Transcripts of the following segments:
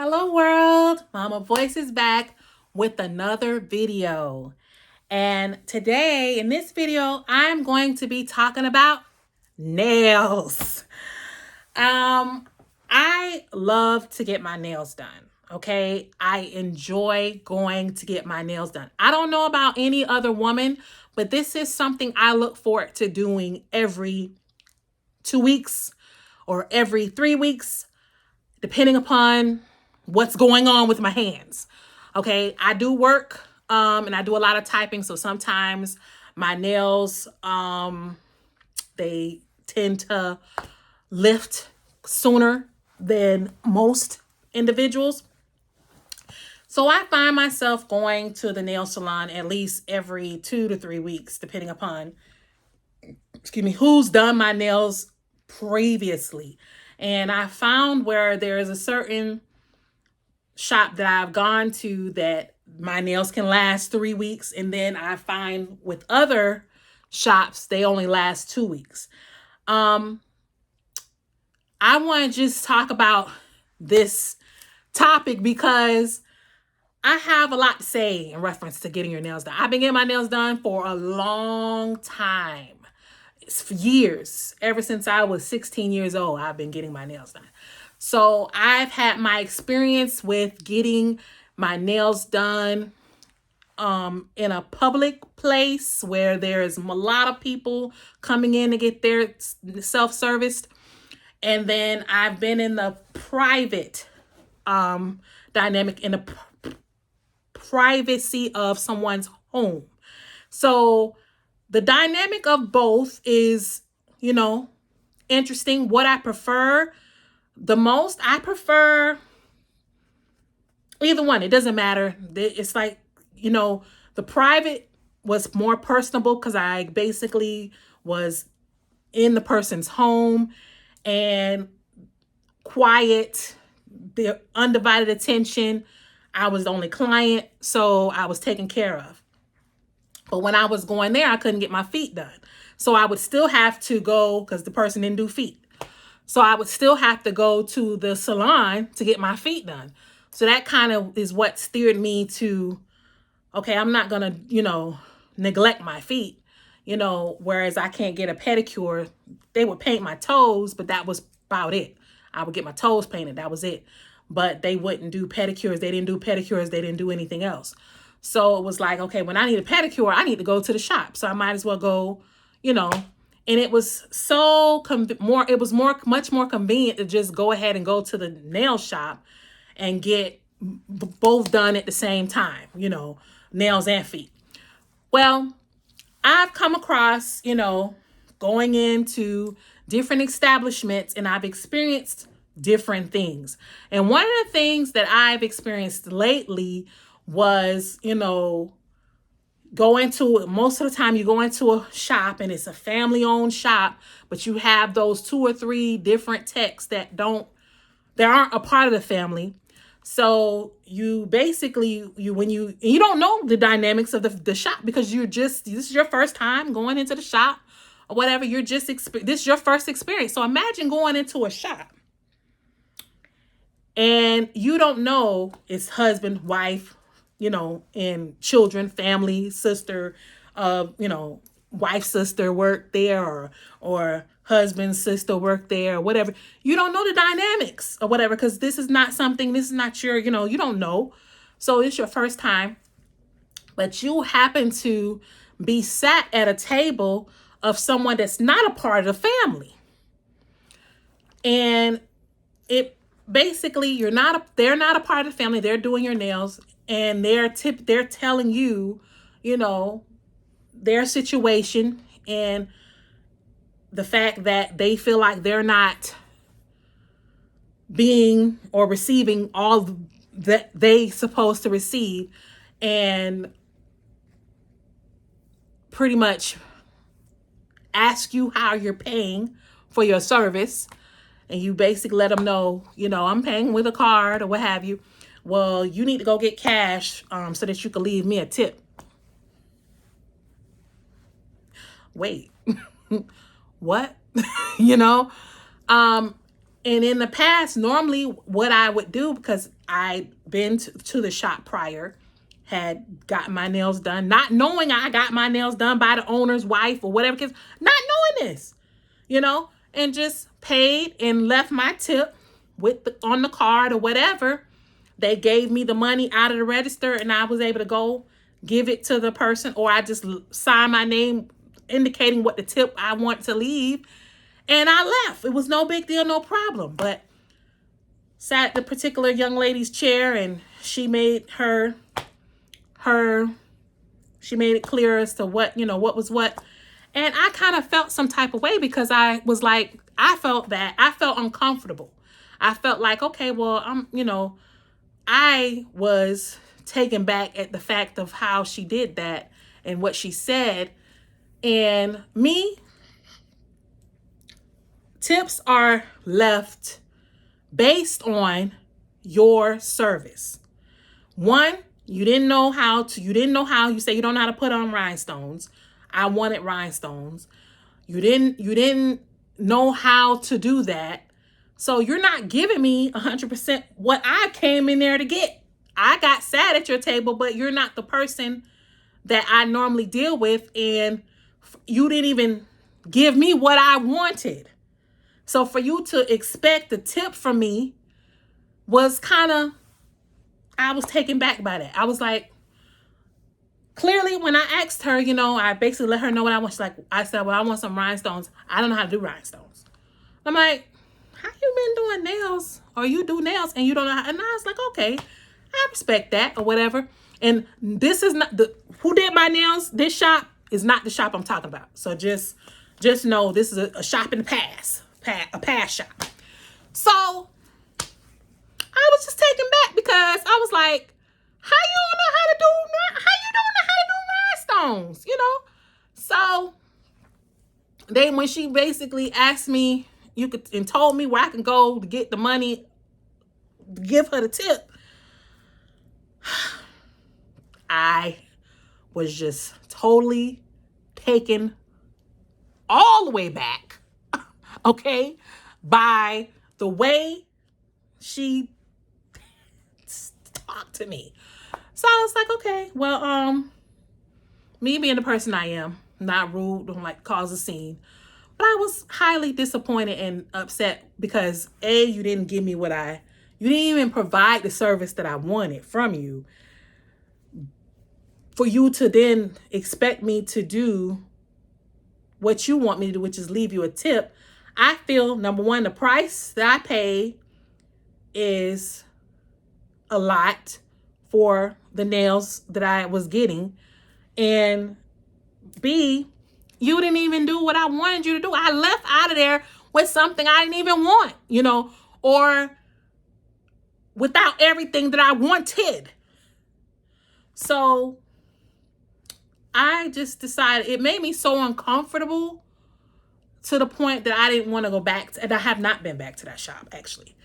Hello world, Mama Voice is back with another video. And today in this video, I'm going to be talking about nails. I love to get my nails done. Okay. I enjoy going to get my nails done. I don't know about any other woman, but this is something I look forward to doing every 2 weeks or every 3 weeks, depending upon what's going on with my hands. Okay, I do work and I do a lot of typing, so sometimes my nails they tend to lift sooner than most individuals. So I find myself going to the nail salon at least every 2 to 3 weeks, depending upon, who's done my nails previously. And I found where there is a certain shop that I've gone to that my nails can last 3 weeks. And then I find with other shops, they only last 2 weeks. I want to just talk about this topic because I have a lot to say in reference to getting your nails done. I've been getting my nails done for a long time. It's for years. Ever since I was 16 years old, I've been getting my nails done. So I've had my experience with getting my nails done in a public place where there's a lot of people coming in to get their self-serviced. And then I've been in the private dynamic, in the privacy of someone's home. So the dynamic of both is, interesting. What I prefer the most, I prefer either one. It doesn't matter. It's like, the private was more personable because I basically was in the person's home and quiet, the undivided attention. I was the only client, so I was taken care of. But when I was going there, I couldn't get my feet done. So I would still have to go, because the person didn't do feet. So I would still have to go to the salon to get my feet done. So that kind of is what steered me to, okay, I'm not going to, neglect my feet, whereas I can't get a pedicure. They would paint my toes, but that was about it. I would get my toes painted. That was it. But they wouldn't do pedicures. They didn't do pedicures. They didn't do anything else. So it was like, okay, when I need a pedicure, I need to go to the shop. So I might as well go, and it was much more convenient to just go ahead and go to the nail shop and get both done at the same time, nails and feet. Well, I've come across, going into different establishments, and I've experienced different things. And one of the things that I've experienced lately was, most of the time you go into a shop and it's a family owned shop, but you have those 2 or 3 different techs that aren't a part of the family. So you basically, when you don't know the dynamics of the shop, because this is your first time going into the shop or whatever. This is your first experience. So imagine going into a shop and you don't know it's husband, wife, and children, family, sister, wife, sister work there, or husband, sister work there, or whatever. You don't know the dynamics or whatever, because this is not your, you don't know. So it's your first time, but you happen to be sat at a table of someone that's not a part of the family. And it basically, they're not a part of the family. They're doing your nails, and they're telling you, their situation and the fact that they feel like they're not being or receiving all that they supposed to receive, and pretty much ask you how you're paying for your service. And you basically let them know, I'm paying with a card or what have you. Well, you need to go get cash so that you can leave me a tip. Wait, what? And in the past, normally what I would do, because I'd been to the shop prior, had gotten my nails done, not knowing I got my nails done by the owner's wife or whatever, not knowing this, and just paid and left my tip on the card or whatever. They gave me the money out of the register and I was able to go give it to the person, or I just signed my name indicating what the tip I want to leave. And I left. It was no big deal, no problem. But sat the particular young lady's chair and she made she made it clear as to what was what. And I kind of felt some type of way because I was like, I felt uncomfortable. I felt like, okay, well, I was taken back at the fact of how she did that and what she said. And tips are left based on your service. One, you say you don't know how to put on rhinestones. I wanted rhinestones. You didn't know how to do that. So you're not giving me 100% what I came in there to get. I got sat at your table, but you're not the person that I normally deal with. And you didn't even give me what I wanted. So for you to expect a tip from me was I was taken back by that. I was like, clearly when I asked her, I basically let her know what I want. She's like, I said, well, I want some rhinestones. I don't know how to do rhinestones. I'm like, how you been doing nails? Or you do nails and you don't know how? And I was like, okay, I respect that or whatever. And this is not who did my nails. This shop is not the shop I'm talking about. So just know this is a shop in the past, a past shop. So I was just taken back because I was like, how you don't know how to do rhinestones, So when she basically asked me, and told me where I can go to get the money, to give her the tip, I was just totally taken all the way back, okay, by the way she talked to me. So I was like, okay, well, me being the person I am, not rude, don't like cause a scene, but I was highly disappointed and upset because you didn't give me you didn't even provide the service that I wanted from you, for you to then expect me to do what you want me to do, which is leave you a tip. I feel, number one, the price that I pay is a lot for the nails that I was getting. And B, you didn't even do what I wanted you to do. I left out of there with something I didn't even want, or without everything that I wanted. So I just decided, it made me so uncomfortable to the point that I didn't want to go back. And I have not been back to that shop, actually.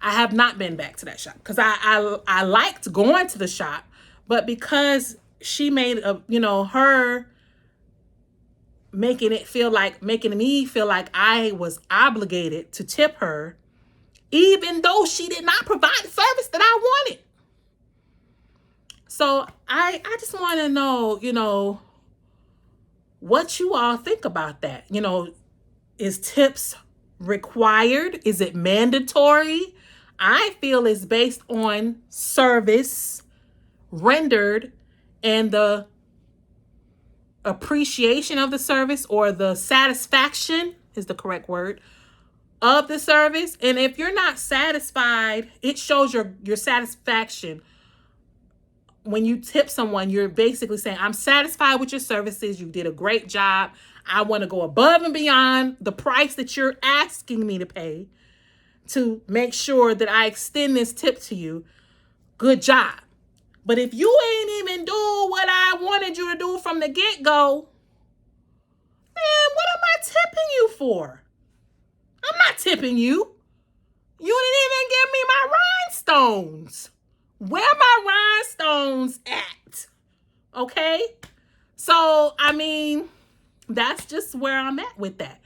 I have not been back to that shop because I liked going to the shop, but because she made her making me feel like I was obligated to tip her, even though she did not provide the service that I wanted. So I just want to know, what you all think about that. Is tips required? Is it mandatory? I feel it's based on service rendered and the appreciation of the service, or the satisfaction is the correct word, of the service. And if you're not satisfied, it shows your satisfaction. When you tip someone, you're basically saying, I'm satisfied with your services. You did a great job. I want to go above and beyond the price that you're asking me to pay to make sure that I extend this tip to you. Good job. But if you ain't even do what I wanted you to do from the get-go, man, what am I tipping you for? I'm not tipping you. You didn't even give me my rhinestones. Where my rhinestones at? Okay? So, that's just where I'm at with that.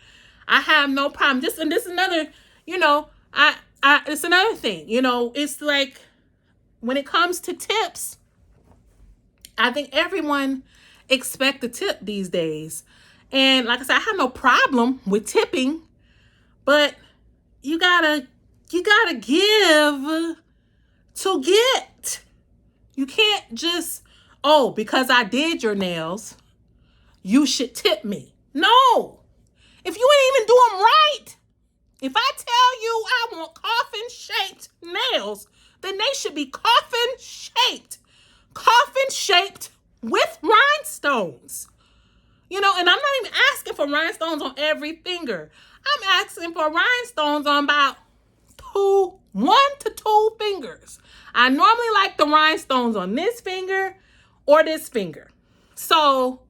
I have no problem. And this is another, It's another thing, it's like when it comes to tips, I think everyone expect a tip these days. And like I said, I have no problem with tipping, but you gotta give to get. You can't just, oh, because I did your nails, you should tip me. No. If you ain't even do them right, if I tell you I want coffin-shaped nails, then they should be coffin-shaped. Coffin-shaped with rhinestones. And I'm not even asking for rhinestones on every finger. I'm asking for rhinestones on about 1 to 2 fingers. I normally like the rhinestones on this finger or this finger. So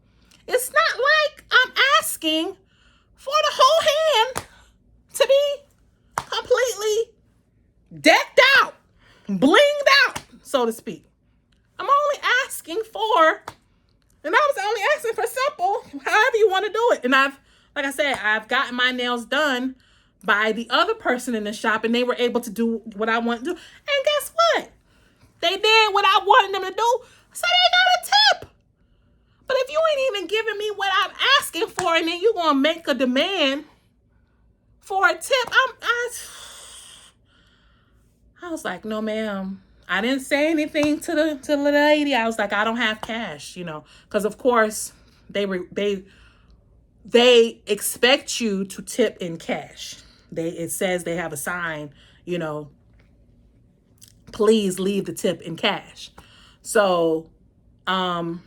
it's not like I'm asking for the whole hand to be completely decked out, blinged out, so to speak. I'm only asking for, and I was only asking for simple, however you want to do it. And I've gotten my nails done by the other person in the shop, and they were able to do what I want to do. And guess what? They did what I wanted them to do, so they got a tip. But if you ain't even giving me what I'm asking for, and then you gonna make a demand for a tip, I was like, no, ma'am. I didn't say anything to the lady. I was like, I don't have cash, because of course they expect you to tip in cash. It says they have a sign, please leave the tip in cash. So, like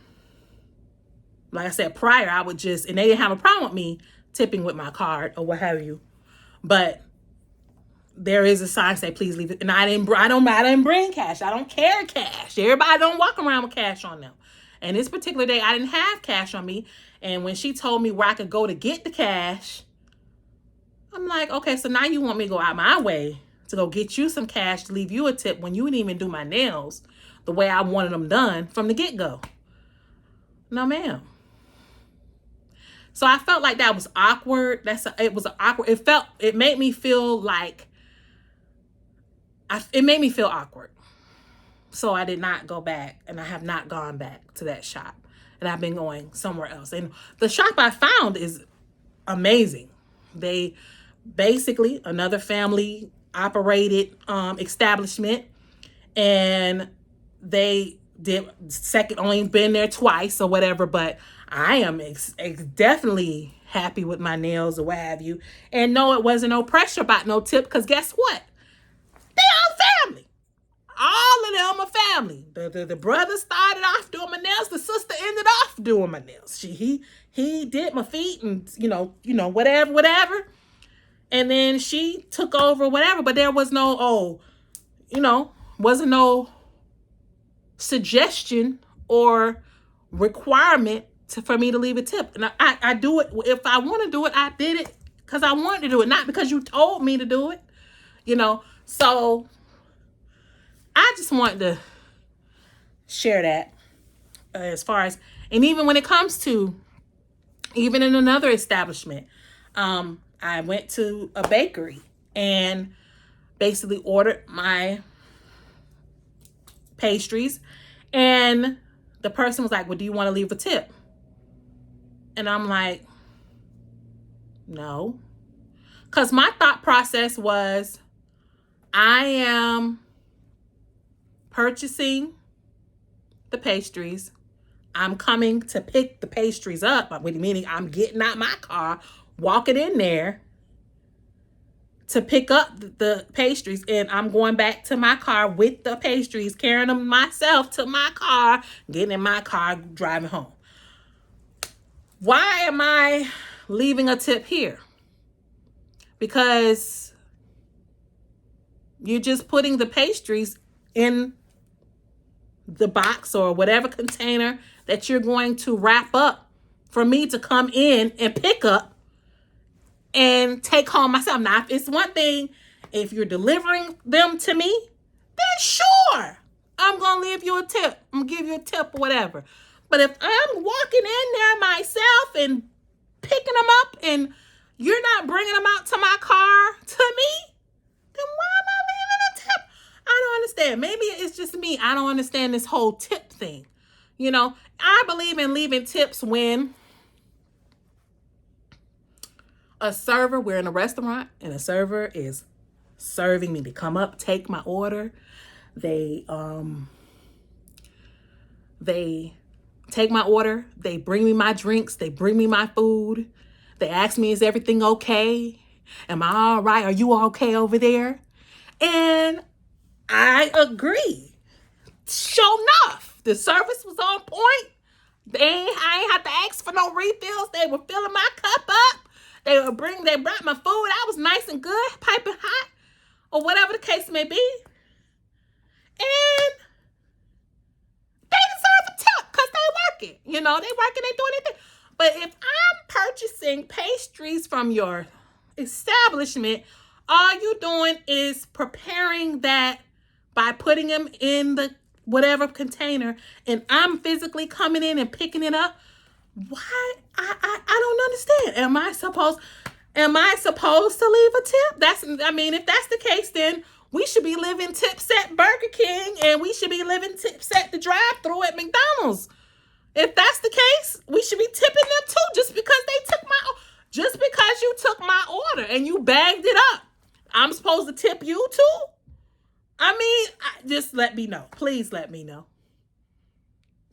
I said prior, I would just, and they didn't have a problem with me tipping with my card or what have you, but there is a sign say please leave it. And I didn't bring cash. I don't carry cash. Everybody don't walk around with cash on them. And this particular day, I didn't have cash on me. And when she told me where I could go to get the cash, I'm like, okay, so now you want me to go out my way to go get you some cash to leave you a tip when you didn't even do my nails the way I wanted them done from the get-go. No, ma'am. So I felt like that was awkward. It was awkward. It made me feel like, it made me feel awkward. So I did not go back, and I have not gone back to that shop. And I've been going somewhere else. And the shop I found is amazing. They basically, another family operated establishment, and they did only been there twice or whatever, but I am definitely happy with my nails or what have you. And no, it wasn't no pressure about no tip, because guess what? They all family. All of them are family. The brother started off doing my nails. The sister ended off doing my nails. He did my feet and whatever. And then she took over whatever. But there was no wasn't no suggestion or requirement for me to leave a tip. And I do it if I want to do it. I did it because I wanted to do it, not because you told me to do it. So I just wanted to share that as far as, and even when it comes to, even in another establishment, I went to a bakery and basically ordered my pastries, and the person was like, well, do you want to leave a tip? And I'm like, no. Because my thought process was, I am purchasing the pastries. I'm coming to pick the pastries up, meaning I'm getting out my car, walking in there to pick up the pastries, and I'm going back to my car with the pastries, carrying them myself to my car, getting in my car, driving home. Why am I leaving a tip here? Because you're just putting the pastries in the box or whatever container that you're going to wrap up for me to come in and pick up and take home myself. Now, if it's one thing, if you're delivering them to me, then sure, I'm going to leave you a tip. I'm going to give you a tip or whatever. But if I'm walking in there myself and picking them up and you're not bringing them out to my car to me, then I don't understand this whole tip thing. You know, I believe in leaving tips when we're in a restaurant and a server is serving me to come up, take my order. They take my order. They bring me my drinks. They bring me my food. They ask me, is everything okay? Am I all right? Are you okay over there? And I agree. Sure enough, the service was on point. I ain't have to ask for no refills. They were filling my cup up. They brought my food. I was nice and good, piping hot, or whatever the case may be. And they deserve a tip because they working. You know, they working, they doing anything. But if I'm purchasing pastries from your establishment, all you doing is preparing that by putting them in the whatever container, and I'm physically coming in and picking it up. Why? I don't understand. Am I supposed to leave a tip? If that's the case, then we should be living tips at Burger King, and we should be living tips at the drive-thru at McDonald's. If that's the case, we should be tipping them too, just because you took my order and you bagged it up. I'm supposed to tip you too? Just let me know. Please let me know.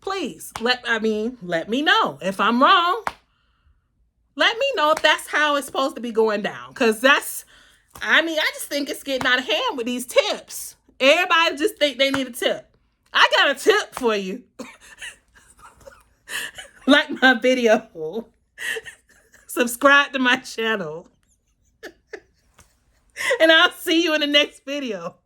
Please let me know if I'm wrong. Let me know if that's how it's supposed to be going down. Because I just think it's getting out of hand with these tips. Everybody just think they need a tip. I got a tip for you. Like my video. Subscribe to my channel. And I'll see you in the next video.